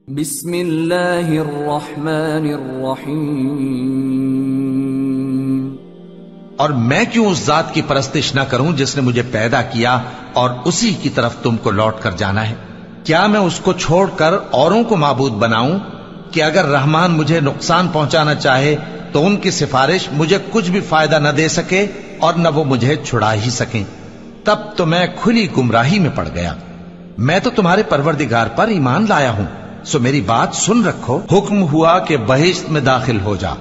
بسم اللہ الرحمن الرحیم۔ اور میں کیوں اس ذات کی پرستش نہ کروں جس نے مجھے پیدا کیا اور اسی کی طرف تم کو لوٹ کر جانا ہے؟ کیا میں اس کو چھوڑ کر اوروں کو معبود بناؤں کہ اگر رحمان مجھے نقصان پہنچانا چاہے تو ان کی سفارش مجھے کچھ بھی فائدہ نہ دے سکے اور نہ وہ مجھے چھڑا ہی سکیں؟ تب تو میں کھلی گمراہی میں پڑ گیا۔ میں تو تمہارے پروردگار پر ایمان لایا ہوں، سو میری بات سن رکھو۔ حکم ہوا کہ بہشت میں داخل ہو جا۔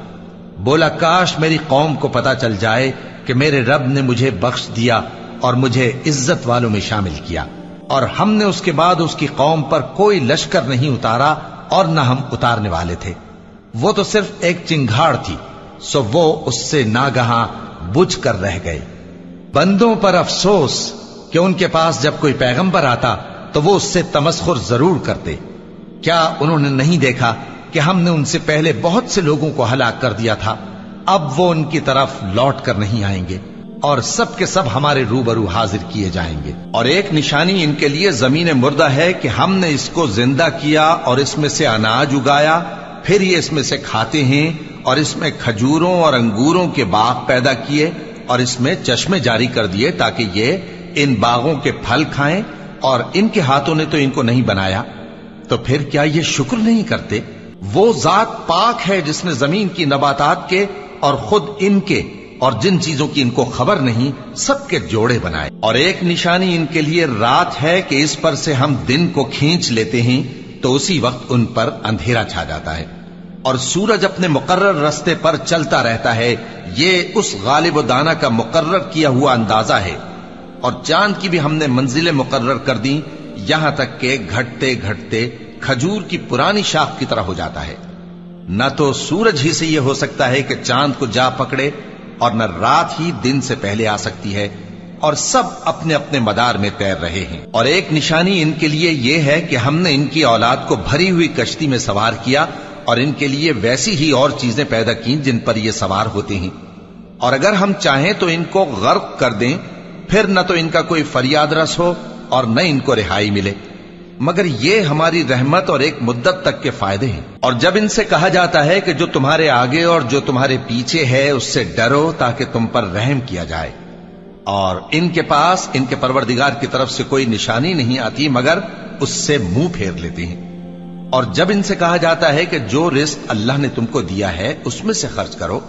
بولا کاش میری قوم کو پتا چل جائے کہ میرے رب نے مجھے بخش دیا اور مجھے عزت والوں میں شامل کیا، اور ہم نے اس کے بعد اس کی قوم پر کوئی لشکر نہیں اتارا اور نہ ہم اتارنے والے تھے۔ وہ تو صرف ایک چنگھاڑ تھی، سو وہ اس سے ناگہاں بجھ کر رہ گئے۔ بندوں پر افسوس کہ ان کے پاس جب کوئی پیغمبر آتا تو وہ اس سے تمسخر ضرور کرتے۔ کیا انہوں نے نہیں دیکھا کہ ہم نے ان سے پہلے بہت سے لوگوں کو ہلاک کر دیا تھا؟ اب وہ ان کی طرف لوٹ کر نہیں آئیں گے اور سب کے سب ہمارے روبرو حاضر کیے جائیں گے۔ اور ایک نشانی ان کے لیے زمین مردہ ہے کہ ہم نے اس کو زندہ کیا اور اس میں سے اناج اگایا، پھر یہ اس میں سے کھاتے ہیں، اور اس میں کھجوروں اور انگوروں کے باغ پیدا کیے اور اس میں چشمے جاری کر دیے تاکہ یہ ان باغوں کے پھل کھائیں، اور ان کے ہاتھوں نے تو ان کو نہیں بنایا، تو پھر کیا یہ شکر نہیں کرتے؟ وہ ذات پاک ہے جس نے زمین کی نباتات کے اور خود ان کے اور جن چیزوں کی ان کو خبر نہیں سب کے جوڑے بنائے۔ اور ایک نشانی ان کے لیے رات ہے کہ اس پر سے ہم دن کو کھینچ لیتے ہیں تو اسی وقت ان پر اندھیرا چھا جاتا ہے، اور سورج اپنے مقرر راستے پر چلتا رہتا ہے۔ یہ اس غالب و دانا کا مقرر کیا ہوا اندازہ ہے۔ اور چاند کی بھی ہم نے منزلیں مقرر کر دیں، یہاں تک کہ گھٹتے گھٹتے کھجور کی پرانی شاخ کی طرح ہو جاتا ہے۔ نہ تو سورج ہی سے یہ ہو سکتا ہے کہ چاند کو جا پکڑے، اور نہ رات ہی دن سے پہلے آ سکتی ہے، اور سب اپنے اپنے مدار میں تیر رہے ہیں۔ اور ایک نشانی ان کے لیے یہ ہے کہ ہم نے ان کی اولاد کو بھری ہوئی کشتی میں سوار کیا اور ان کے لیے ویسی ہی اور چیزیں پیدا کی جن پر یہ سوار ہوتے ہیں، اور اگر ہم چاہیں تو ان کو غرق کر دیں، پھر نہ تو ان کا کوئی فریاد رس ہو اور نہ ان کو رہائی ملے، مگر یہ ہماری رحمت اور ایک مدت تک کے فائدے ہیں۔ اور جب ان سے کہا جاتا ہے کہ جو تمہارے آگے اور جو تمہارے پیچھے ہے اس سے ڈرو تاکہ تم پر رحم کیا جائے، اور ان کے پاس ان کے پروردگار کی طرف سے کوئی نشانی نہیں آتی مگر اس سے منہ پھیر لیتے ہیں۔ اور جب ان سے کہا جاتا ہے کہ جو رزق اللہ نے تم کو دیا ہے اس میں سے خرچ کرو،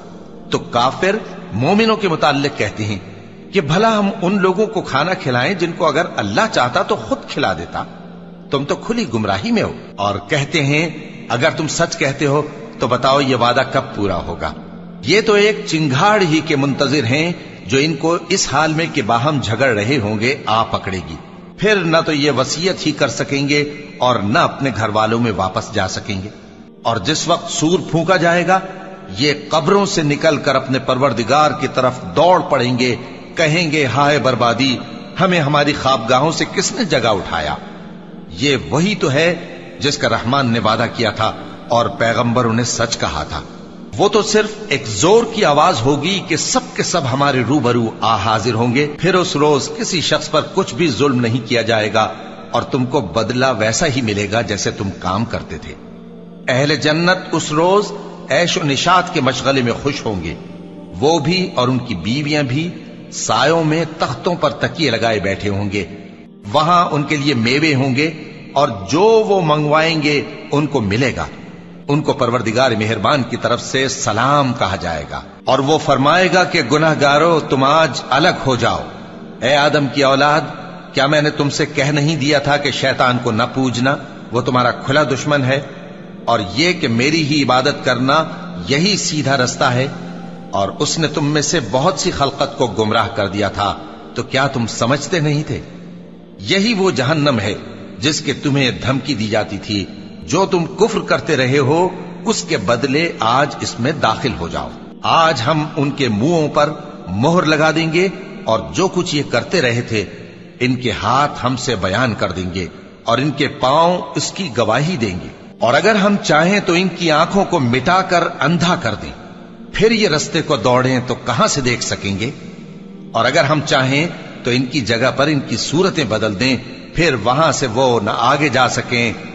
تو کافر مومنوں کے متعلق کہتے ہیں کہ بھلا ہم ان لوگوں کو کھانا کھلائیں جن کو اگر اللہ چاہتا تو خود کھلا دیتا؟ تم تو کھلی گمراہی میں ہو۔ اور کہتے ہیں اگر تم سچ کہتے ہو تو بتاؤ یہ وعدہ کب پورا ہوگا؟ یہ تو ایک چنگھاڑ ہی کے منتظر ہیں جو ان کو اس حال میں کہ باہم جھگڑ رہے ہوں گے آ پکڑے گی، پھر نہ تو یہ وصیت ہی کر سکیں گے اور نہ اپنے گھر والوں میں واپس جا سکیں گے۔ اور جس وقت سور پھونکا جائے گا یہ قبروں سے نکل کر اپنے پروردگار کی طرف دوڑ پڑیں گے، کہیں گے ہائے بربادی، ہمیں ہماری خوابگاہوں سے کس نے جگہ اٹھایا؟ یہ وہی تو ہے جس کا رحمان نے وعدہ کیا تھا اور پیغمبروں نے سچ کہا تھا۔ وہ تو صرف ایک زور کی آواز ہوگی کہ سب کے سب ہمارے روبرو آ حاضر ہوں گے، پھر اس روز کسی شخص پر کچھ بھی ظلم نہیں کیا جائے گا اور تم کو بدلہ ویسا ہی ملے گا جیسے تم کام کرتے تھے۔ اہل جنت اس روز عیش و نشاط کے مشغلے میں خوش ہوں گے، وہ بھی اور ان کی بیویاں بھی سایوں میں تختوں پر تکیے لگائے بیٹھے ہوں گے۔ وہاں ان کے لیے میوے ہوں گے اور جو وہ منگوائیں گے ان کو ملے گا۔ ان کو پروردگار مہربان کی طرف سے سلام کہا جائے گا، اور وہ فرمائے گا کہ گناہگارو تم آج الگ ہو جاؤ۔ اے آدم کی اولاد، کیا میں نے تم سے کہہ نہیں دیا تھا کہ شیطان کو نہ پوجنا، وہ تمہارا کھلا دشمن ہے، اور یہ کہ میری ہی عبادت کرنا یہی سیدھا رستہ ہے؟ اور اس نے تم میں سے بہت سی خلقت کو گمراہ کر دیا تھا، تو کیا تم سمجھتے نہیں تھے؟ یہی وہ جہنم ہے جس کے تمہیں دھمکی دی جاتی تھی، جو تم کفر کرتے رہے ہو اس کے بدلے آج اس میں داخل ہو جاؤ۔ آج ہم ان کے منہوں پر مہر لگا دیں گے، اور جو کچھ یہ کرتے رہے تھے ان کے ہاتھ ہم سے بیان کر دیں گے، اور ان کے پاؤں اس کی گواہی دیں گے۔ اور اگر ہم چاہیں تو ان کی آنکھوں کو مٹا کر اندھا کر دیں، پھر یہ رستے کو دوڑیں تو کہاں سے دیکھ سکیں گے؟ اور اگر ہم چاہیں تو ان کی جگہ پر ان کی صورتیں بدل دیں، پھر وہاں سے وہ نہ آگے جا سکیں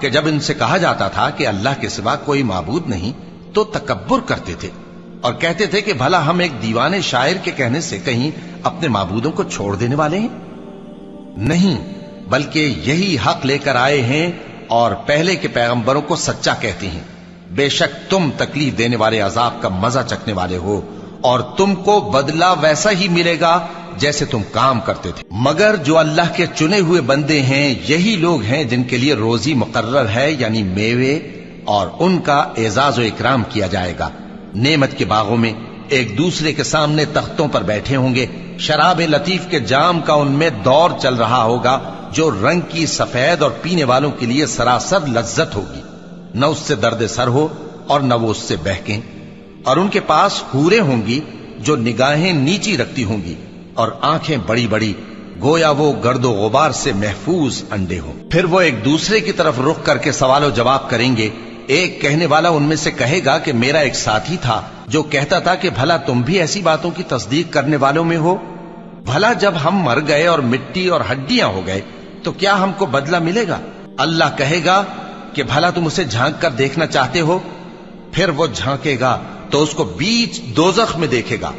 کہ جب ان سے کہا جاتا تھا کہ اللہ کے سوا کوئی معبود نہیں تو تکبر کرتے تھے اور کہتے تھے کہ بھلا ہم ایک دیوانے شاعر کے کہنے سے کہیں اپنے معبودوں کو چھوڑ دینے والے ہیں؟ نہیں، بلکہ یہی حق لے کر آئے ہیں اور پہلے کے پیغمبروں کو سچا کہتے ہیں۔ بے شک تم تکلیف دینے والے عذاب کا مزہ چکھنے والے ہو اور تم کو بدلہ ویسا ہی ملے گا جیسے تم کام کرتے تھے۔ مگر جو اللہ کے چنے ہوئے بندے ہیں یہی لوگ ہیں جن کے لیے روزی مقرر ہے، یعنی میوے، اور ان کا اعزاز و اکرام کیا جائے گا۔ نعمت کے باغوں میں ایک دوسرے کے سامنے تختوں پر بیٹھے ہوں گے، شراب لطیف کے جام کا ان میں دور چل رہا ہوگا جو رنگ کی سفید اور پینے والوں کے لیے سراسر لذت ہوگی، نہ اس سے درد سر ہو اور نہ وہ اس سے بہکیں۔ اور ان کے پاس حوریں ہوں گی جو نگاہیں نیچی رکھتی ہوں گی اور آنکھیں بڑی بڑی، گویا وہ گرد و غبار سے محفوظ انڈے ہوں۔ پھر وہ ایک دوسرے کی طرف رخ کر کے سوال و جواب کریں گے۔ ایک کہنے والا ان میں سے کہے گا کہ میرا ایک ساتھی تھا جو کہتا تھا کہ بھلا تم بھی ایسی باتوں کی تصدیق کرنے والوں میں ہو؟ بھلا جب ہم مر گئے اور مٹی اور ہڈیاں ہو گئے تو کیا ہم کو بدلہ ملے گا؟ اللہ کہے گا کہ بھلا تم اسے جھانک کر دیکھنا چاہتے ہو؟ پھر وہ جھانکے گا تو اس کو بیچ دوزخ میں دیکھے گا،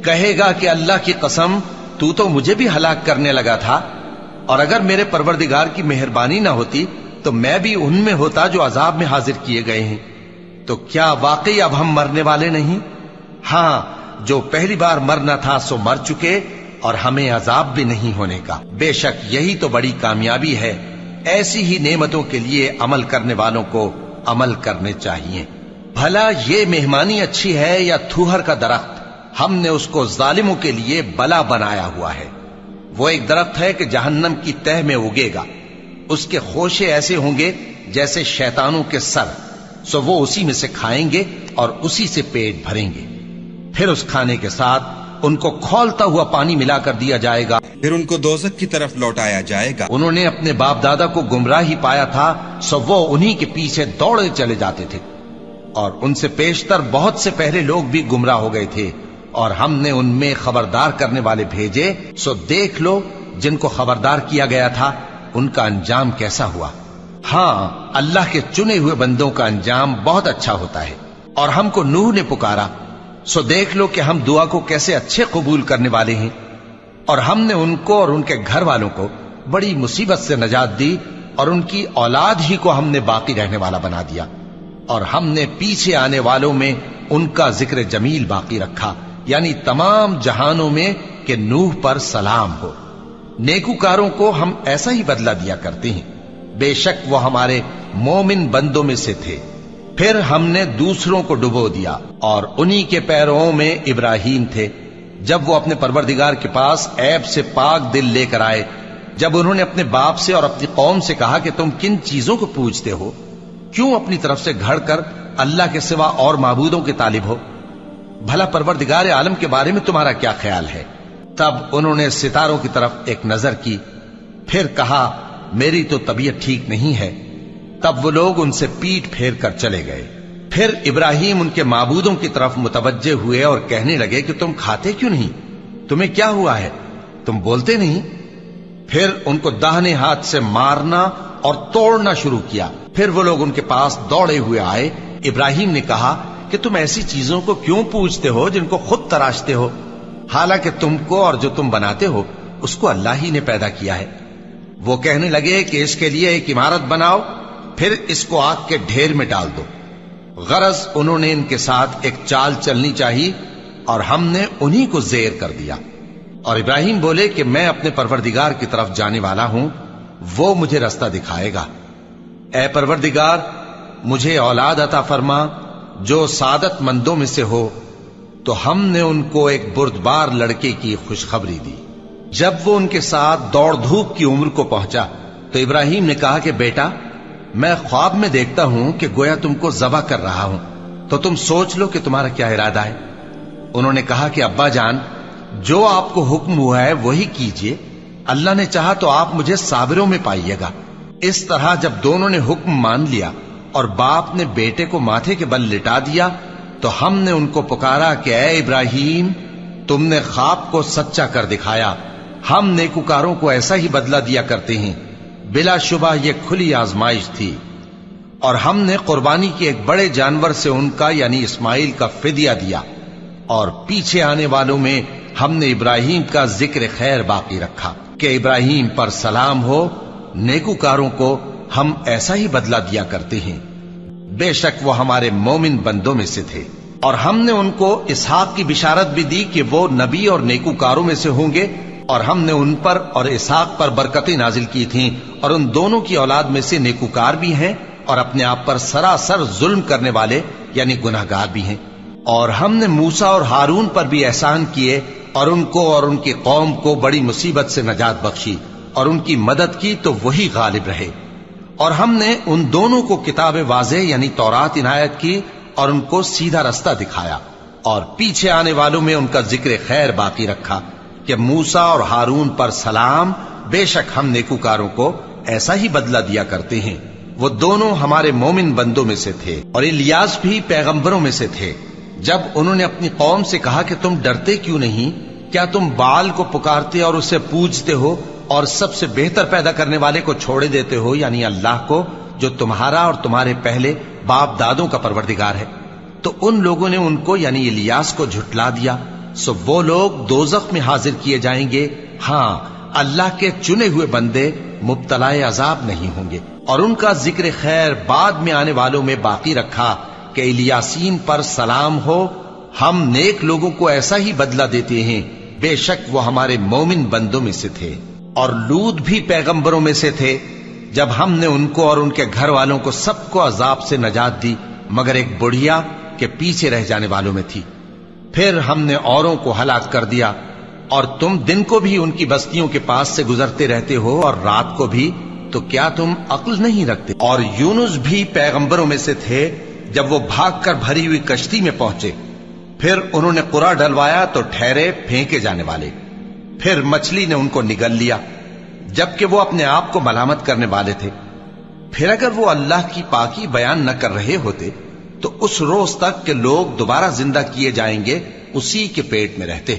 کہے گا کہ اللہ کی قسم تو مجھے بھی ہلاک کرنے لگا تھا، اور اگر میرے پروردگار کی مہربانی نہ ہوتی تو میں بھی ان میں ہوتا جو عذاب میں حاضر کیے گئے ہیں۔ تو کیا واقعی اب ہم مرنے والے نہیں؟ ہاں، جو پہلی بار مرنا تھا سو مر چکے اور ہمیں عذاب بھی نہیں ہونے کا۔ بے شک یہی تو بڑی کامیابی ہے۔ ایسی ہی نعمتوں کے لیے عمل کرنے والوں کو عمل کرنے چاہیے۔ بھلا یہ مہمانی اچھی ہے یا تھوہر کا درخت؟ ہم نے اس کو ظالموں کے لیے بلا بنایا ہوا ہے۔ وہ ایک درخت ہے کہ جہنم کی تہ میں اگے گا، اس کے خوشے ایسے ہوں گے جیسے شیطانوں کے سر، سو وہ اسی میں سے کھائیں گے اور اسی سے پیٹ بھریں گے۔ پھر اس کھانے کے ساتھ ان کو کھولتا ہوا پانی ملا کر دیا جائے گا، پھر ان کو دوزخ کی طرف لوٹایا جائے گا۔ انہوں نے اپنے باپ دادا کو گمراہ ہی پایا تھا، سو وہ انہی کے پیچھے دوڑے چلے جاتے تھے، اور ان سے پیشتر بہت سے پہلے لوگ بھی گمراہ ہو گئے تھے، اور ہم نے ان میں خبردار کرنے والے بھیجے، سو دیکھ لو جن کو خبردار کیا گیا تھا ان کا انجام کیسا ہوا۔ ہاں، اللہ کے چنے ہوئے بندوں کا انجام بہت اچھا ہوتا ہے۔ اور ہم کو نوح نے پکارا، سو دیکھ لو کہ ہم دعا کو کیسے اچھے قبول کرنے والے ہیں، اور ہم نے ان کو اور ان کے گھر والوں کو بڑی مصیبت سے نجات دی، اور ان کی اولاد ہی کو ہم نے باقی رہنے والا بنا دیا، اور ہم نے پیچھے آنے والوں میں ان کا ذکر جمیل باقی رکھا، یعنی تمام جہانوں میں کہ نوح پر سلام ہو۔ نیکوکاروں کو ہم ایسا ہی بدلہ دیا کرتے ہیں، بے شک وہ ہمارے مومن بندوں میں سے تھے۔ پھر ہم نے دوسروں کو ڈبو دیا، اور انہی کے پیروں میں ابراہیم تھے، جب وہ اپنے پروردگار کے پاس عیب سے پاک دل لے کر آئے، جب انہوں نے اپنے باپ سے اور اپنی قوم سے کہا کہ تم کن چیزوں کو پوجتے ہو؟ کیوں اپنی طرف سے گھڑ کر اللہ کے سوا اور معبودوں کے طالب ہو؟ بھلا پروردگار عالم کے بارے میں تمہارا کیا خیال ہے؟ تب انہوں نے ستاروں کی طرف ایک نظر کی، پھر کہا میری تو طبیعت ٹھیک نہیں ہے۔ تب وہ لوگ ان سے پیٹ پھیر کر چلے گئے۔ پھر ابراہیم ان کے معبودوں کی طرف متوجہ ہوئے اور کہنے لگے کہ تم کھاتے کیوں نہیں؟ تمہیں کیا ہوا ہے؟ تم بولتے نہیں؟ پھر ان کو داہنے ہاتھ سے مارنا اور توڑنا شروع کیا۔ پھر وہ لوگ ان کے پاس دوڑے ہوئے آئے۔ ابراہیم نے کہا کہ تم ایسی چیزوں کو کیوں پوجتے ہو جن کو خود تراشتے ہو، حالانکہ تم کو اور جو تم بناتے ہو اس کو اللہ ہی نے پیدا کیا ہے۔ وہ کہنے لگے کہ اس کے لیے ایک عمارت بناؤ، پھر اس کو آگ کے ڈھیر میں ڈال دو۔ غرض انہوں نے ان کے ساتھ ایک چال چلنی چاہی، اور ہم نے انہی کو زیر کر دیا۔ اور ابراہیم بولے کہ میں اپنے پروردگار کی طرف جانے والا ہوں، وہ مجھے رستہ دکھائے گا۔ اے پروردگار، مجھے اولاد عطا فرما جو سعادت مندوں میں سے ہو۔ تو ہم نے ان کو ایک بردبار لڑکے کی خوشخبری دی۔ جب وہ ان کے ساتھ دوڑ دھوپ کی عمر کو پہنچا تو ابراہیم نے کہا کہ بیٹا، میں خواب میں دیکھتا ہوں کہ گویا تم کو ذبح کر رہا ہوں، تو تم سوچ لو کہ تمہارا کیا ارادہ ہے۔ انہوں نے کہا کہ ابا جان، جو آپ کو حکم ہوا ہے وہی کیجئے، اللہ نے چاہا تو آپ مجھے صابروں میں پائیے گا۔ اس طرح جب دونوں نے حکم مان لیا اور باپ نے بیٹے کو ماتھے کے بل لٹا دیا، تو ہم نے ان کو پکارا کہ اے ابراہیم، تم نے خواب کو سچا کر دکھایا، ہم نیکوکاروں کو ایسا ہی بدلہ دیا کرتے ہیں۔ بلا شبہ یہ کھلی آزمائش تھی، اور ہم نے قربانی کی ایک بڑے جانور سے ان کا یعنی اسماعیل کا فدیہ دیا، اور پیچھے آنے والوں میں ہم نے ابراہیم کا ذکر خیر باقی رکھا کہ ابراہیم پر سلام ہو، نیکوکاروں کو ہم ایسا ہی بدلہ دیا کرتے ہیں، بے شک وہ ہمارے مومن بندوں میں سے تھے۔ اور ہم نے ان کو اسحاق کی بشارت بھی دی کہ وہ نبی اور نیکوکاروں میں سے ہوں گے، اور ہم نے ان پر اور اسحاق پر برکتیں نازل کی تھیں، اور ان دونوں کی اولاد میں سے نیکوکار بھی ہیں اور اپنے آپ پر سراسر ظلم کرنے والے یعنی گناہگار بھی ہیں۔ اور ہم نے موسیٰ اور ہارون پر بھی احسان کیے، اور ان کو اور ان کی قوم کو بڑی مصیبت سے نجات بخشی، اور ان کی مدد کی تو وہی غالب رہے۔ اور ہم نے ان دونوں کو کتاب واضح یعنی تورات عنایت کی، اور ان کو سیدھا رستہ دکھایا، اور پیچھے آنے والوں میں ان کا ذکر خیر باقی رکھا کہ موسیٰ اور ہارون پر سلام، بے شک ہم نیکوکاروں کو ایسا ہی بدلہ دیا کرتے ہیں۔ وہ دونوں ہمارے مومن بندوں میں سے تھے، اور الیاس بھی پیغمبروں میں سے تھے۔ جب انہوں نے اپنی قوم سے کہا کہ تم ڈرتے کیوں نہیں؟ کیا تم بال کو پکارتے اور اسے پوجتے ہو، اور سب سے بہتر پیدا کرنے والے کو چھوڑے دیتے ہو یعنی اللہ کو، جو تمہارا اور تمہارے پہلے باپ دادوں کا پروردگار ہے؟ تو ان لوگوں نے ان کو یعنی الیاس کو جھٹلا دیا، سو وہ لوگ دوزخ میں حاضر کیے جائیں گے۔ ہاں، اللہ کے چنے ہوئے بندے مبتلا عذاب نہیں ہوں گے۔ اور ان کا ذکر خیر بعد میں آنے والوں میں باقی رکھا کہ الیاسین پر سلام ہو، ہم نیک لوگوں کو ایسا ہی بدلہ دیتے ہیں، بے شک وہ ہمارے مومن بندوں میں سے تھے۔ اور لوط بھی پیغمبروں میں سے تھے، جب ہم نے ان کو اور ان کے گھر والوں کو سب کو عذاب سے نجات دی، مگر ایک بڑھیا کے پیچھے رہ جانے والوں میں تھی۔ پھر ہم نے اوروں کو ہلاک کر دیا، اور تم دن کو بھی ان کی بستیوں کے پاس سے گزرتے رہتے ہو اور رات کو بھی، تو کیا تم عقل نہیں رکھتے؟ اور یونس بھی پیغمبروں میں سے تھے، جب وہ بھاگ کر بھری ہوئی کشتی میں پہنچے، پھر انہوں نے قرعہ ڈلوایا تو ٹھہرے پھینکے جانے والے، پھر مچھلی نے ان کو نگل لیا، جبکہ وہ اپنے آپ کو ملامت کرنے والے تھے۔ پھر اگر وہ اللہ کی پاکی بیان نہ کر رہے ہوتے تو اس روز تک کہ لوگ دوبارہ زندہ کیے جائیں گے اسی کے پیٹ میں رہتے۔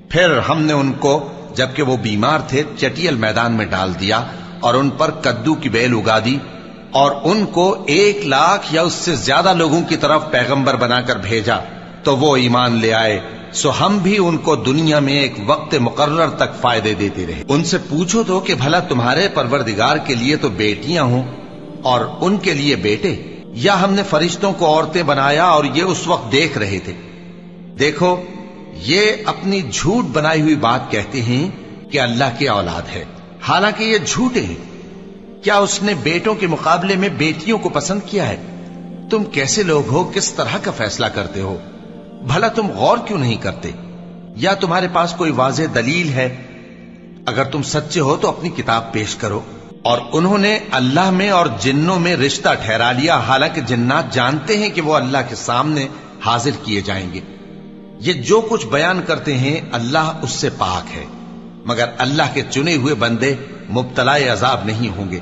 پھر ہم نے ان کو جبکہ وہ بیمار تھے چٹیل میدان میں ڈال دیا، اور ان پر کدو کی بیل اگا دی، اور ان کو 1,00,000 یا اس سے زیادہ لوگوں کی طرف پیغمبر بنا کر بھیجا، تو وہ ایمان لے آئے۔ سو ہم بھی ان کو دنیا میں ایک وقت مقرر تک فائدے دیتے رہے۔ ان سے پوچھو تو کہ بھلا تمہارے پروردگار کے لیے تو بیٹیاں ہوں اور ان کے لیے بیٹے، یا ہم نے فرشتوں کو عورتیں بنایا اور یہ اس وقت دیکھ رہے تھے؟ دیکھو، یہ اپنی جھوٹ بنائی ہوئی بات کہتے ہیں کہ اللہ کی اولاد ہے، حالانکہ یہ جھوٹے ہیں۔ کیا اس نے بیٹوں کے مقابلے میں بیٹیوں کو پسند کیا ہے؟ تم کیسے لوگ ہو، کس طرح کا فیصلہ کرتے ہو؟ بھلا تم غور کیوں نہیں کرتے؟ یا تمہارے پاس کوئی واضح دلیل ہے؟ اگر تم سچے ہو تو اپنی کتاب پیش کرو۔ اور انہوں نے اللہ میں اور جنوں میں رشتہ ٹھہرا لیا، حالانکہ جنات جانتے ہیں کہ وہ اللہ کے سامنے حاضر کیے جائیں گے۔ یہ جو کچھ بیان کرتے ہیں اللہ اس سے پاک ہے، مگر اللہ کے چنے ہوئے بندے مبتلا عذاب نہیں ہوں گے۔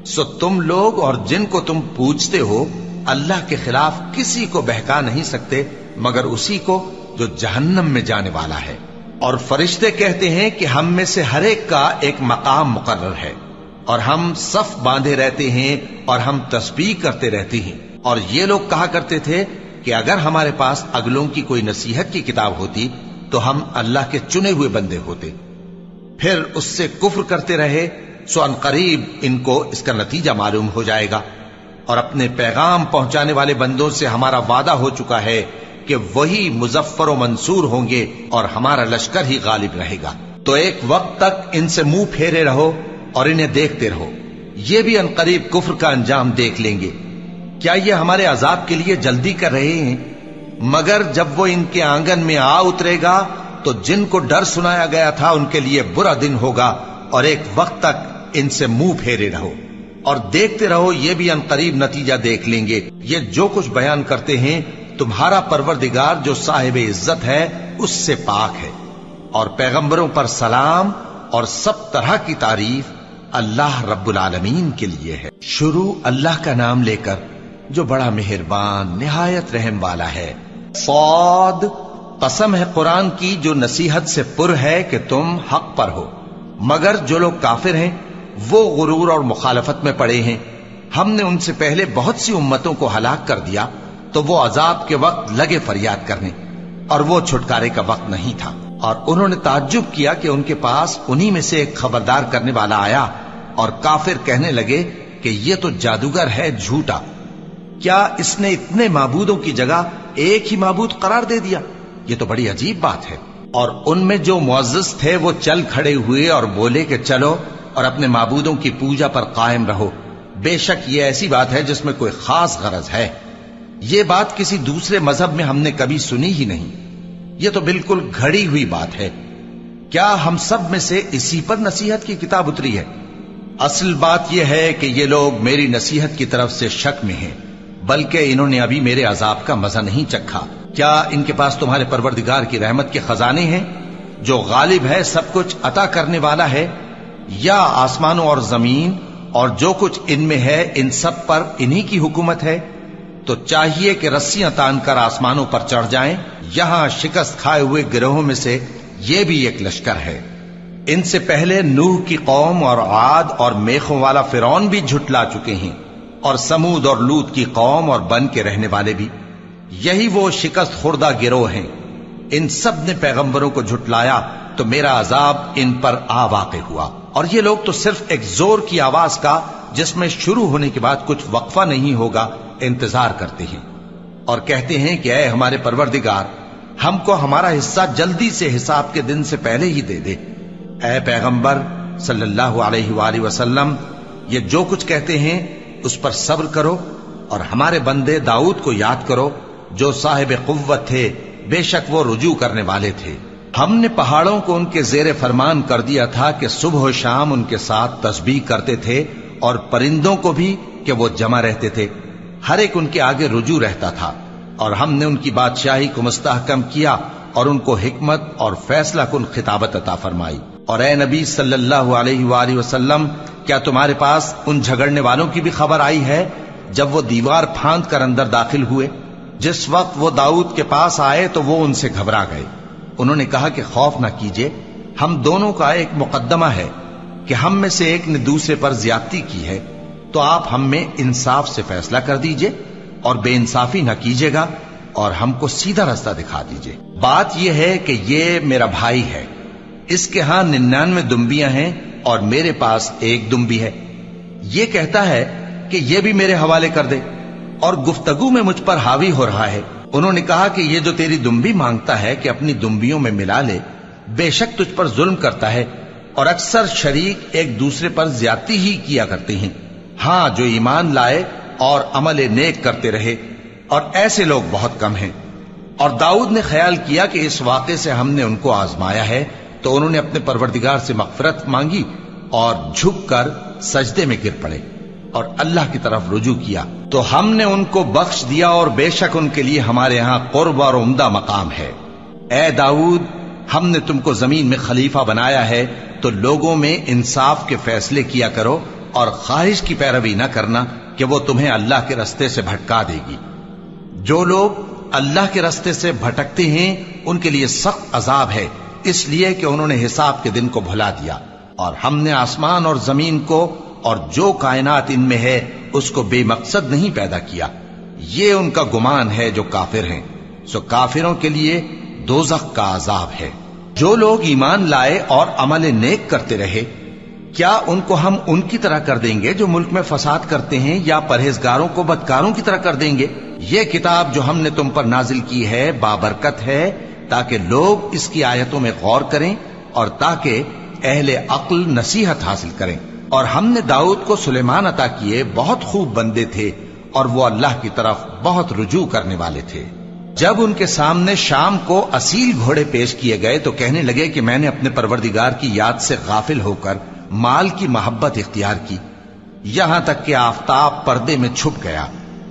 سو تم لوگ اور جن کو تم پوجتے ہو اللہ کے خلاف کسی کو بہکا نہیں سکتے مگر اسی کو جو جہنم میں جانے والا ہے۔ اور فرشتے کہتے ہیں کہ ہم میں سے ہر ایک کا ایک مقام مقرر ہے، اور ہم صف باندھے رہتے ہیں اور ہم تسبیح کرتے رہتے ہیں۔ اور یہ لوگ کہا کرتے تھے کہ اگر ہمارے پاس اگلوں کی کوئی نصیحت کی کتاب ہوتی تو ہم اللہ کے چنے ہوئے بندے ہوتے۔ پھر اس سے کفر کرتے رہے، سو ان قریب ان کو اس کا نتیجہ معلوم ہو جائے گا۔ اور اپنے پیغام پہنچانے والے بندوں سے ہمارا وعدہ ہو چکا ہے کہ وہی مظفر و منصور ہوں گے اور ہمارا لشکر ہی غالب رہے گا۔ تو ایک وقت تک ان سے منہ پھیرے رہو اور انہیں دیکھتے رہو، یہ بھی ان قریب کفر کا انجام دیکھ لیں گے۔ کیا یہ ہمارے عذاب کے لیے جلدی کر رہے ہیں؟ مگر جب وہ ان کے آنگن میں آ اترے گا تو جن کو ڈر سنایا گیا تھا ان کے لیے برا دن ہوگا، اور ایک وقت تک ان سے منہ پھیرے رہو اور دیکھتے رہو، یہ بھی ان قریب نتیجہ دیکھ لیں گے۔ یہ جو کچھ بیان کرتے ہیں تمہارا پروردگار جو صاحب عزت ہے اس سے پاک ہے۔ اور پیغمبروں پر سلام اور سب طرح کی تعریف اللہ رب العالمین کے لیے ہے۔ شروع اللہ کا نام لے کر جو بڑا مہربان نہایت رحم والا ہے۔ صاد، قسم ہے قرآن کی جو نصیحت سے پر ہے کہ تم حق پر ہو، مگر جو لوگ کافر ہیں وہ غرور اور مخالفت میں پڑے ہیں۔ ہم نے ان سے پہلے بہت سی امتوں کو ہلاک کر دیا تو وہ عذاب کے وقت لگے فریاد کرنے، اور وہ چھٹکارے کا وقت نہیں تھا۔ اور انہوں نے تعجب کیا کہ ان کے پاس انہی میں سے ایک خبردار کرنے والا آیا، اور کافر کہنے لگے کہ یہ تو جادوگر ہے جھوٹا، کیا اس نے اتنے معبودوں کی جگہ ایک ہی معبود قرار دے دیا؟ یہ تو بڑی عجیب بات ہے۔ اور ان میں جو معزز تھے وہ چل کھڑے ہوئے اور بولے کہ چلو اور اپنے معبودوں کی پوجا پر قائم رہو، بے شک یہ ایسی بات ہے جس میں کوئی خاص غرض ہے، یہ بات کسی دوسرے مذہب میں ہم نے کبھی سنی ہی نہیں، یہ تو بالکل گھڑی ہوئی بات ہے، کیا ہم سب میں سے اسی پر نصیحت کی کتاب اتری ہے؟ اصل بات یہ ہے کہ یہ لوگ میری نصیحت کی طرف سے شک میں ہیں، بلکہ انہوں نے ابھی میرے عذاب کا مزہ نہیں چکھا۔ کیا ان کے پاس تمہارے پروردگار کی رحمت کے خزانے ہیں جو غالب ہے، سب کچھ عطا کرنے والا ہے؟ یا آسمانوں اور زمین اور جو کچھ ان میں ہے ان سب پر انہی کی حکومت ہے؟ تو چاہیے کہ رسیاں تان کر آسمانوں پر چڑھ جائیں، یہاں شکست کھائے ہوئے گروہوں میں سے یہ بھی ایک لشکر ہے۔ ان سے پہلے نوح کی قوم اور عاد اور میخوں والا فرعون بھی جھٹلا چکے ہیں، اور سمود اور لوط کی قوم اور بن کے رہنے والے بھی، یہی وہ شکست خوردہ گروہ ہیں۔ ان سب نے پیغمبروں کو جھٹلایا تو میرا عذاب ان پر آ واقع ہوا، اور یہ لوگ تو صرف ایک زور کی آواز کا جس میں شروع ہونے کے بعد کچھ وقفہ نہیں ہوگا انتظار کرتے ہیں، اور کہتے ہیں کہ اے ہمارے پروردگار، ہم کو ہمارا حصہ جلدی سے حساب کے دن سے پہلے ہی دے دے۔ اے پیغمبر صلی اللہ علیہ وآلہ وسلم، یہ جو کچھ کہتے ہیں اس پر صبر کرو، اور ہمارے بندے داؤد کو یاد کرو جو صاحب قوت تھے، بے شک وہ رجوع کرنے والے تھے۔ ہم نے پہاڑوں کو ان کے زیر فرمان کر دیا تھا کہ صبح و شام ان کے ساتھ تسبیح کرتے تھے، اور پرندوں کو بھی کہ وہ جمع رہتے تھے، ہر ایک ان کے آگے رجوع رہتا تھا، اور ہم نے ان کی بادشاہی کو مستحکم کیا اور ان کو حکمت اور فیصلہ کن خطابت عطا فرمائی۔ اور اے نبی صلی اللہ علیہ وآلہ وسلم، کیا تمہارے پاس ان جھگڑنے والوں کی بھی خبر آئی ہے جب وہ دیوار پھاند کر اندر داخل ہوئے؟ جس وقت وہ داؤد کے پاس آئے تو وہ ان سے گھبرا گئے، انہوں نے کہا کہ خوف نہ کیجیے، ہم دونوں کا ایک مقدمہ ہے کہ ہم میں سے ایک نے دوسرے پر زیادتی کی ہے، تو آپ ہم میں انصاف سے فیصلہ کر دیجئے اور بے انصافی نہ کیجیے گا، اور ہم کو سیدھا راستہ دکھا دیجئے۔ بات یہ ہے کہ یہ میرا بھائی ہے، اس کے ہاں 99 دمبیاں ہیں اور میرے پاس ایک دمبی ہے، یہ کہتا ہے کہ یہ بھی میرے حوالے کر دے، اور گفتگو میں مجھ پر حاوی ہو رہا ہے۔ انہوں نے کہا کہ یہ جو تیری دمبی مانگتا ہے کہ اپنی دمبیوں میں ملا لے، بے شک تجھ پر ظلم کرتا ہے، اور اکثر شریک ایک دوسرے پر زیادتی ہی کیا کرتے ہیں، ہاں جو ایمان لائے اور عمل نیک کرتے رہے، اور ایسے لوگ بہت کم ہیں۔ اور داؤد نے خیال کیا کہ اس واقعے سے ہم نے ان کو آزمایا ہے، تو انہوں نے اپنے پروردگار سے مغفرت مانگی اور جھک کر سجدے میں گر پڑے اور اللہ کی طرف رجوع کیا، تو ہم نے ان کو بخش دیا، اور بے شک ان کے لیے ہمارے ہاں قرب اور عمدہ مقام ہے۔ اے داؤد، ہم نے تم کو زمین میں خلیفہ بنایا ہے، تو لوگوں میں انصاف کے فیصلے کیا کرو، اور خواہش کی پیروی نہ کرنا کہ وہ تمہیں اللہ کے رستے سے بھٹکا دے گی۔ جو لوگ اللہ کے رستے سے بھٹکتے ہیں ان کے لیے سخت عذاب ہے، اس لیے کہ انہوں نے حساب کے دن کو بھلا دیا، اور ہم نے آسمان اور زمین کو اور جو کائنات ان میں ہے اس کو بے مقصد نہیں پیدا کیا، یہ ان کا گمان ہے جو کافر ہیں، سو کافروں کے لیے دوزخ کا عذاب ہے۔ جو لوگ ایمان لائے اور عمل نیک کرتے رہے، کیا ان کو ہم ان کی طرح کر دیں گے جو ملک میں فساد کرتے ہیں، یا پرہیزگاروں کو بدکاروں کی طرح کر دیں گے؟ یہ کتاب جو ہم نے تم پر نازل کی ہے بابرکت ہے، تاکہ لوگ اس کی آیتوں میں غور کریں اور تاکہ اہل عقل نصیحت حاصل کریں۔ اور ہم نے داؤد کو سلیمان عطا کیے، بہت خوب بندے تھے، اور وہ اللہ کی طرف بہت رجوع کرنے والے تھے۔ جب ان کے سامنے شام کو اصیل گھوڑے پیش کیے گئے تو کہنے لگے کہ میں نے اپنے پروردگار کی یاد سے غافل ہو کر مال کی محبت اختیار کی، یہاں تک کہ آفتاب پردے میں چھپ گیا۔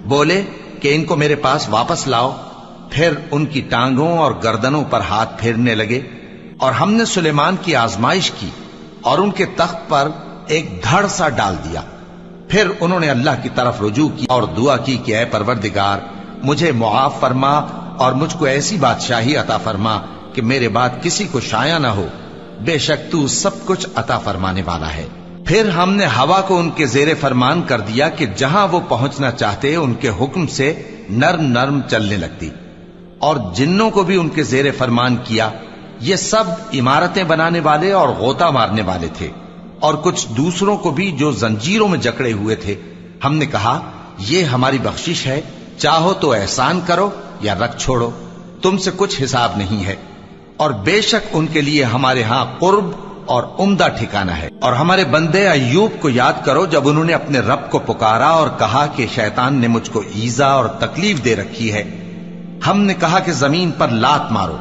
بولے کہ ان کو میرے پاس واپس لاؤ، پھر ان کی ٹانگوں اور گردنوں پر ہاتھ پھیرنے لگے، اور ہم نے سلیمان کی آزمائش کی اور ان کے تخت پر ایک دھڑ سا ڈال دیا۔ پھر انہوں نے اللہ کی طرف رجوع کی اور دعا کی کہ اے پروردگار، مجھے معاف فرما اور مجھ کو ایسی بادشاہی عطا فرما کہ میرے بعد کسی کو شایع نہ ہو، بے شک تو سب کچھ عطا فرمانے والا ہے۔ پھر ہم نے ہوا کو ان کے زیر فرمان کر دیا کہ جہاں وہ پہنچنا چاہتے ان کے حکم سے نرم نرم چلنے لگتی، اور جنوں کو بھی ان کے زیر فرمان کیا۔ یہ سب عمارتیں بنانے والے اور غوطہ مارنے والے تھے، اور کچھ دوسروں کو بھی جو زنجیروں میں جکڑے ہوئے تھے۔ ہم نے کہا یہ ہماری بخشش ہے، چاہو تو احسان کرو یا رکھ چھوڑو، تم سے کچھ حساب نہیں ہے، اور بے شک ان کے لیے ہمارے ہاں قرب اور عمدہ ٹھکانہ ہے۔ اور ہمارے بندے ایوب کو یاد کرو جب انہوں نے اپنے رب کو پکارا اور کہا کہ شیطان نے مجھ کو ایذا اور تکلیف دے رکھی ہے۔ ہم نے کہا کہ زمین پر لات مارو،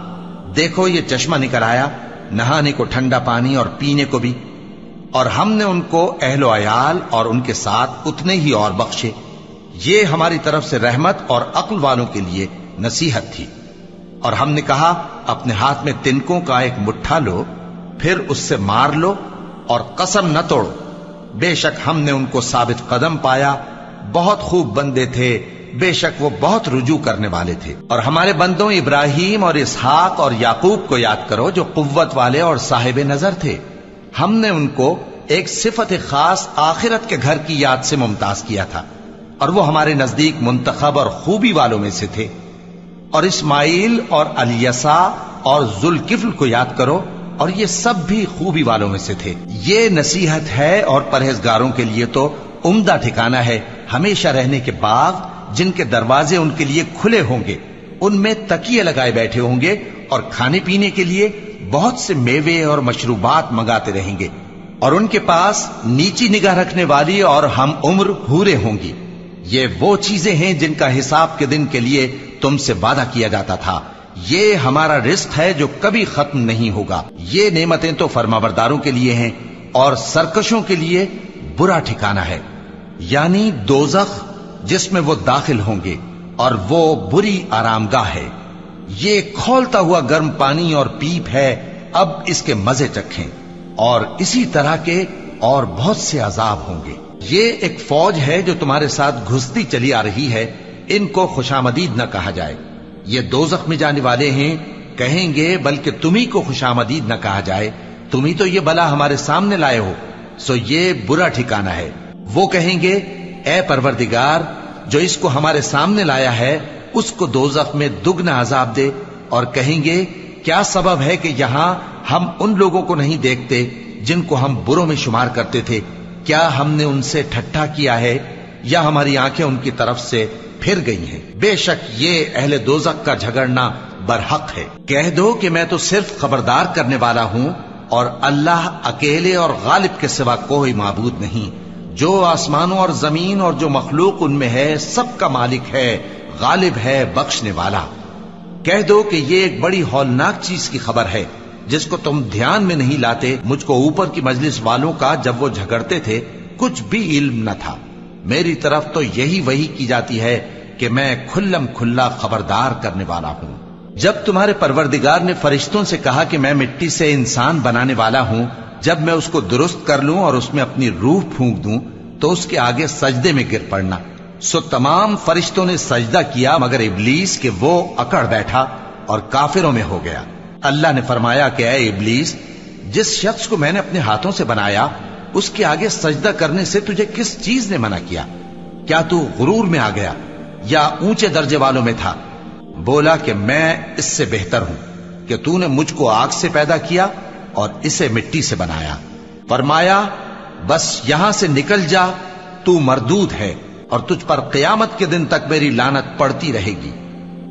دیکھو یہ چشمہ نکل آیا، نہانے کو ٹھنڈا پانی اور پینے کو بھی، اور ہم نے ان کو اہل و عیال اور ان کے ساتھ اتنے ہی اور بخشے۔ یہ ہماری طرف سے رحمت اور عقل والوں کے لیے نصیحت تھی۔ اور ہم نے کہا اپنے ہاتھ میں تنکوں کا ایک مٹھا لو، پھر اس سے مار لو اور قسم نہ توڑو، بے شک ہم نے ان کو ثابت قدم پایا، بہت خوب بندے تھے، بے شک وہ بہت رجوع کرنے والے تھے۔ اور ہمارے بندوں ابراہیم اور اسحاق اور یعقوب کو یاد کرو جو قوت والے اور صاحب نظر تھے۔ ہم نے ان کو ایک صفت خاص آخرت کے گھر کی یاد سے ممتاز کیا تھا، اور وہ ہمارے نزدیک منتخب اور خوبی والوں میں سے تھے۔ اور اسماعیل اور الیسع اور ذوالکفل کو یاد کرو، اور یہ سب بھی خوبی والوں میں سے تھے۔ یہ نصیحت ہے اور پرہیزگاروں کے لیے تو عمدہ ٹھکانہ ہے، ہمیشہ رہنے کے باغ جن کے دروازے ان کے لیے کھلے ہوں گے، ان میں تکیے لگائے بیٹھے ہوں گے، اور کھانے پینے کے لیے بہت سے میوے اور مشروبات منگاتے رہیں گے، اور ان کے پاس نیچی نگاہ رکھنے والی اور ہم عمر حوریں ہوں گی۔ یہ وہ چیزیں ہیں جن کا حساب کے دن کے لیے تم سے وعدہ کیا جاتا تھا، یہ ہمارا رزق ہے جو کبھی ختم نہیں ہوگا۔ یہ نعمتیں تو فرمانبرداروں کے لیے ہیں، اور سرکشوں کے لیے برا ٹھکانہ ہے، یعنی دوزخ جس میں وہ داخل ہوں گے، اور وہ بری آرام گاہ ہے۔ یہ کھولتا ہوا گرم پانی اور پیپ ہے، اب اس کے مزے چکھیں، اور اسی طرح کے اور بہت سے عذاب ہوں گے۔ یہ ایک فوج ہے جو تمہارے ساتھ گھستی چلی آ رہی ہے، ان کو خوشامدید نہ کہا جائے۔ یہ دوزخ میں جانے والے ہیں، کہیں گے بلکہ تمہیں کو خوشامدید نہ کہا جائے، تمہیں تو یہ بلا ہمارے سامنے لائے ہو، سو یہ برا ٹھکانہ ہے۔ وہ کہیں گے اے پروردگار جو اس کو ہمارے سامنے لایا ہے اس کو دوزخ میں دگنا عذاب دے، اور کہیں گے کیا سبب ہے کہ یہاں ہم ان لوگوں کو نہیں دیکھتے جن کو ہم بروں میں شمار کرتے تھے؟ کیا ہم نے ان سے ٹھٹھا کیا ہے یا ہماری آنکھیں ان کی طرف سے پھر گئی ہیں؟ بے شک یہ اہل دوزخ کا جھگڑنا برحق ہے۔ کہہ دو کہ میں تو صرف خبردار کرنے والا ہوں، اور اللہ اکیلے اور غالب کے سوا کوئی معبود نہیں، جو آسمانوں اور زمین اور جو مخلوق ان میں ہے سب کا مالک ہے، غالب ہے، بخشنے والا۔ کہہ دو کہ یہ ایک بڑی ہولناک چیز کی خبر ہے جس کو تم دھیان میں نہیں لاتے۔ مجھ کو اوپر کی مجلس والوں کا جب وہ جھگڑتے تھے کچھ بھی علم نہ تھا، میری طرف تو یہی وحی کی جاتی ہے کہ میں کھلم کھلا خبردار کرنے والا ہوں۔ جب تمہارے پروردگار نے فرشتوں سے کہا کہ میں مٹی سے انسان بنانے والا ہوں، جب میں اس کو درست کر لوں اور اس میں اپنی روح پھونک دوں تو اس کے آگے سجدے میں گر پڑنا، سو تمام فرشتوں نے سجدہ کیا مگر ابلیس کہ وہ اکڑ بیٹھا اور کافروں میں ہو گیا۔ اللہ نے فرمایا کہ اے ابلیس، جس شخص کو میں نے اپنے ہاتھوں سے بنایا اس کے آگے سجدہ کرنے سے تجھے کس چیز نے منع کیا؟ کیا تو غرور میں آ گیا یا اونچے درجے والوں میں تھا؟ بولا کہ میں اس سے بہتر ہوں کہ تو نے مجھ کو آگ سے پیدا کیا اور اسے مٹی سے بنایا۔ فرمایا بس یہاں سے نکل جا، تو مردود ہے اور تجھ پر قیامت کے دن تک میری لعنت پڑتی رہے گی۔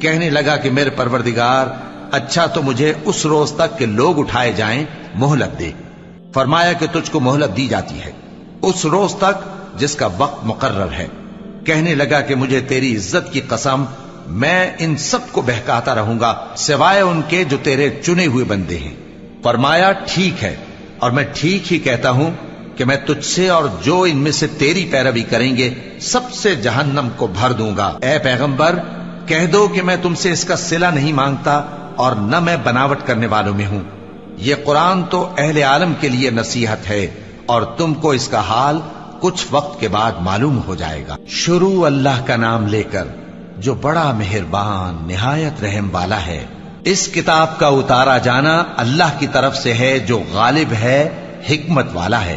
کہنے لگا کہ میرے پروردگار، اچھا تو مجھے اس روز تک کہ لوگ اٹھائے جائیں مہلت دے۔ فرمایا کہ تجھ کو مہلت دی جاتی ہے اس روز تک جس کا وقت مقرر ہے۔ کہنے لگا کہ مجھے تیری عزت کی قسم، میں ان سب کو بہکاتا رہوں گا سوائے ان کے جو تیرے چنے ہوئے بندے ہیں۔ فرمایا ٹھیک ہے، اور میں ٹھیک ہی کہتا ہوں کہ میں تجھ سے اور جو ان میں سے تیری پیروی کریں گے سب سے جہنم کو بھر دوں گا۔ اے پیغمبر، کہہ دو کہ میں تم سے اس کا صلہ نہیں مانگتا اور نہ میں بناوٹ کرنے والوں میں ہوں۔ یہ قرآن تو اہل عالم کے لیے نصیحت ہے، اور تم کو اس کا حال کچھ وقت کے بعد معلوم ہو جائے گا۔ شروع اللہ کا نام لے کر جو بڑا مہربان نہایت رحم والا ہے۔ اس کتاب کا اتارا جانا اللہ کی طرف سے ہے جو غالب ہے، حکمت والا ہے۔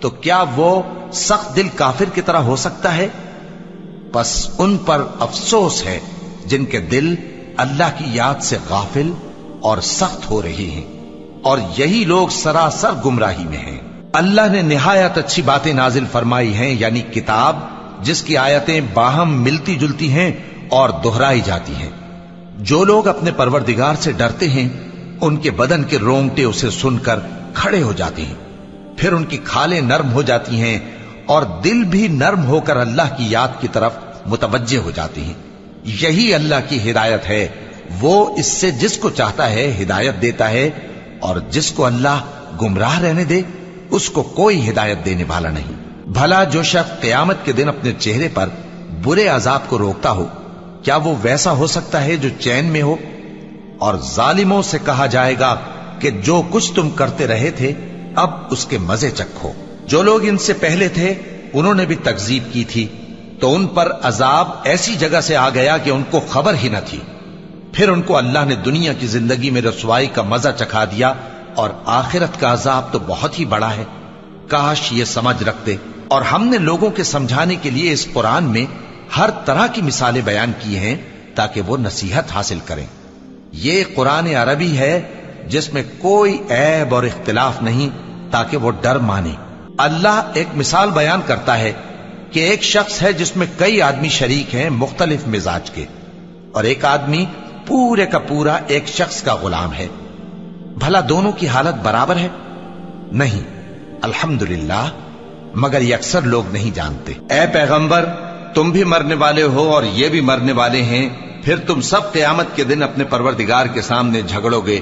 تو کیا وہ سخت دل کافر کی طرح ہو سکتا ہے؟ بس ان پر افسوس ہے جن کے دل اللہ کی یاد سے غافل اور سخت ہو رہی ہیں، اور یہی لوگ سراسر گمراہی میں ہیں۔ اللہ نے نہایت اچھی باتیں نازل فرمائی ہیں، یعنی کتاب جس کی آیتیں باہم ملتی جلتی ہیں اور دہرائی جاتی ہیں۔ جو لوگ اپنے پروردگار سے ڈرتے ہیں ان کے بدن کے رونگٹے اسے سن کر کھڑے ہو جاتے ہیں، پھر ان کی کھالیں نرم ہو جاتی ہیں اور دل بھی نرم ہو کر اللہ کی یاد کی طرف متوجہ ہو جاتے ہیں۔ یہی اللہ کی ہدایت ہے، وہ اس سے جس کو چاہتا ہے ہدایت دیتا ہے، اور جس کو اللہ گمراہ رہنے دے اس کو کوئی ہدایت دینے والا نہیں۔ بھلا جو شخص قیامت کے دن اپنے چہرے پر برے عذاب کو روکتا ہو، کیا وہ ویسا ہو سکتا ہے جو چین میں ہو؟ اور ظالموں سے کہا جائے گا کہ جو کچھ تم کرتے رہے تھے اب اس کے مزے چکھو۔ جو لوگ ان سے پہلے تھے انہوں نے بھی تکذیب کی تھی، تو ان پر عذاب ایسی جگہ سے آ گیا کہ ان کو خبر ہی نہ تھی۔ پھر ان کو اللہ نے دنیا کی زندگی میں رسوائی کا مزہ چکھا دیا، اور آخرت کا عذاب تو بہت ہی بڑا ہے۔ کاش یہ سمجھ رکھتے۔ اور ہم نے لوگوں کے سمجھانے کے لیے اس قرآن میں ہر طرح کی مثالیں بیان کی ہیں تاکہ وہ نصیحت حاصل کریں۔ یہ قرآن عربی ہے جس میں کوئی عیب اور اختلاف نہیں، تاکہ وہ ڈر مانے۔ اللہ ایک مثال بیان کرتا ہے کہ ایک شخص ہے جس میں کئی آدمی شریک ہیں مختلف مزاج کے، اور ایک آدمی پورے کا پورا ایک شخص کا غلام ہے۔ بھلا دونوں کی حالت برابر ہے؟ نہیں، الحمدللہ، مگر یہ اکثر لوگ نہیں جانتے۔ اے پیغمبر، تم بھی مرنے والے ہو اور یہ بھی مرنے والے ہیں، پھر تم سب قیامت کے دن اپنے پروردگار کے سامنے جھگڑو گے